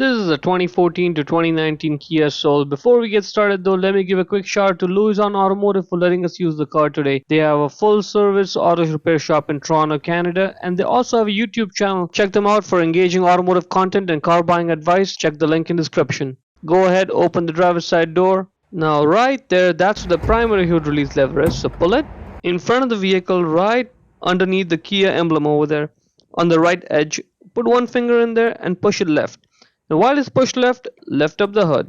This is a 2014 to 2019 Kia Soul. Before we get started though, let me give a quick shout out to Louis on Automotive for letting us use the car today. They have a full service auto repair shop in Toronto, Canada, and they also have a YouTube channel. Check them out for engaging automotive content and car buying advice. Check the link in description. Go ahead, open the driver's side door. Now right there, that's the primary hood release lever is, so pull it. In front of the vehicle, right underneath the Kia emblem over there, on the right edge, put one finger in there and push it left. Now while it's pushed left, lift up the hood.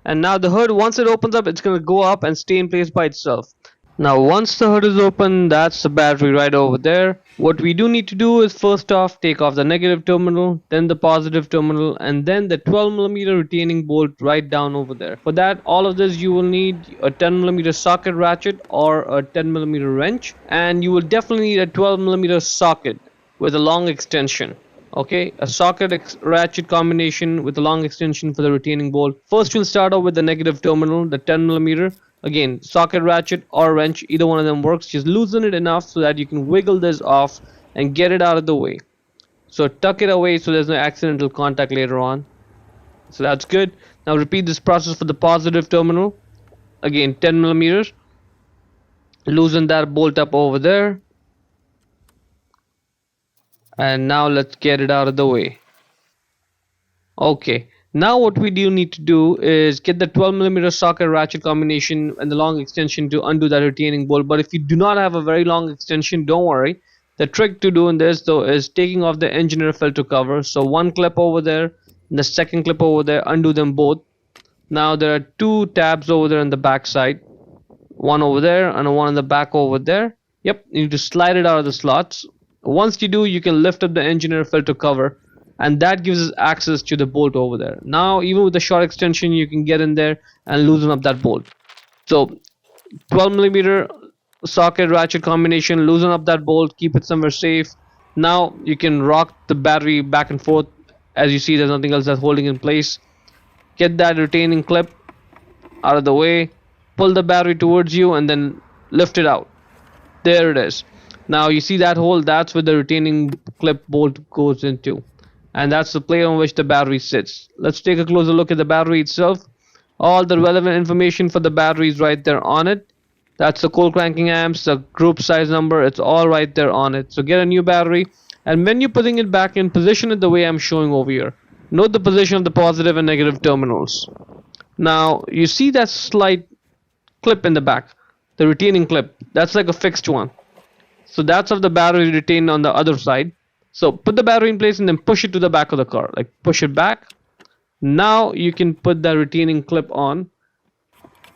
And now the hood, once it opens up, it's going to go up and stay in place by itself. Now once the hood is open, that's the battery right over there. What we do need to do is first off, take off the negative terminal, then the positive terminal, and then the 12mm retaining bolt right down over there. For that, all of this you will need a 10mm socket ratchet or a 10mm wrench, and you will definitely need a 12mm socket with a long extension. Okay, a socket ratchet combination with a long extension for the retaining bolt. First we'll start off with the negative terminal, the 10mm. Again, socket ratchet or wrench, either one of them works. Just loosen it enough so that you can wiggle this off and get it out of the way. So tuck it away so there's no accidental contact later on. So that's good. Now repeat this process for the positive terminal. Again, 10mm. Loosen that bolt up over there. And now let's get it out of the way. Okay, now what we do need to do is get the 12mm socket ratchet combination and the long extension to undo that retaining bolt. But if you do not have a very long extension, don't worry. The trick to doing this though is taking off the engine air filter cover. So one clip over there and the second clip over there, undo them both. Now there are two tabs over there on the back side, one over there and one on the back over there. Yep, you need to slide it out of the slots. Once you do, you can lift up the engine air filter cover, and that gives us access to the bolt over there. Now even with the short extension, you can get in there and loosen up that bolt. So 12mm socket ratchet combination, loosen up that bolt, keep it somewhere safe. Now you can rock the battery back and forth. As you see, there's nothing else that's holding in place. Get that retaining clip out of the way, pull the battery towards you, and then lift it out. There it is. Now you see that hole, that's where the retaining clip bolt goes into, and that's the plate on which the battery sits. Let's take a closer look at the battery itself. All the relevant information for the battery is right there on it. That's the cold cranking amps, the group size number, it's all right there on it. So get a new battery, and when you're putting it back in, position it the way I'm showing over here. Note the position of the positive and negative terminals. Now you see that slight clip in the back, the retaining clip, that's like a fixed one. So that's of the battery retained on the other side. So put the battery in place and then push it to the back of the car. Like push it back. Now you can put that retaining clip on.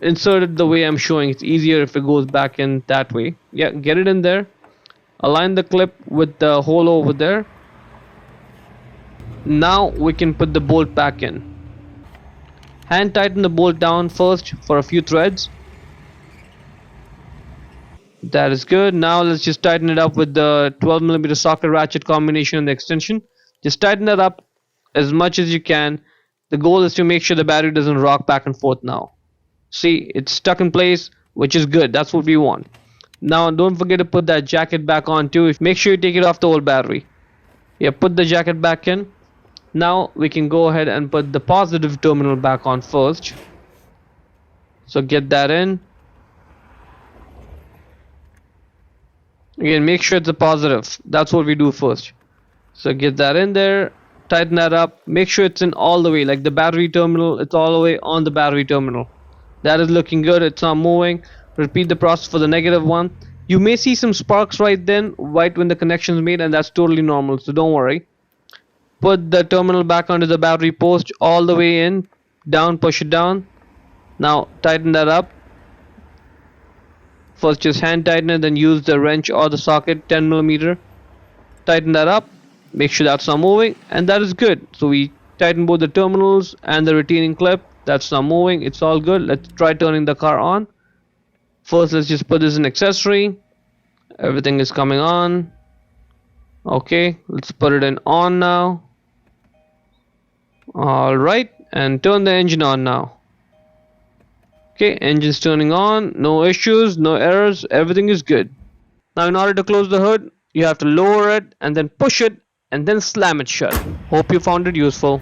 Insert it the way I'm showing. It's easier if it goes back in that way. Yeah, get it in there. Align the clip with the hole over there. Now we can put the bolt back in. Hand tighten the bolt down first for a few threads. That is good. Now let's just tighten it up with the 12mm socket ratchet combination and the extension. Just tighten that up as much as you can. The goal is to make sure the battery doesn't rock back and forth now. See, it's stuck in place, which is good. That's what we want. Now don't forget to put that jacket back on too. Make sure you take it off the old battery. Yeah, put the jacket back in. Now we can go ahead and put the positive terminal back on first. So get that in. Again, make sure it's a positive. That's what we do first. So get that in there, tighten that up, make sure it's in all the way, like the battery terminal, it's all the way on the battery terminal. That is looking good, it's not moving. Repeat the process for the negative one. You may see some sparks right then, right when the connection is made, and that's totally normal, so don't worry. Put the terminal back onto the battery post, all the way in, down, push it down. Now tighten that up. First just hand tighten it, then use the wrench or the socket, 10mm. Tighten that up, make sure that's not moving, and that is good. So we tighten both the terminals and the retaining clip. That's not moving, it's all good. Let's try turning the car on. First let's just put this in accessory. Everything is coming on. Okay, let's put it in on now. Alright, and turn the engine on now. Okay, engine's turning on, no issues, no errors, everything is good. Now in order to close the hood, you have to lower it and then push it and then slam it shut. Hope you found it useful.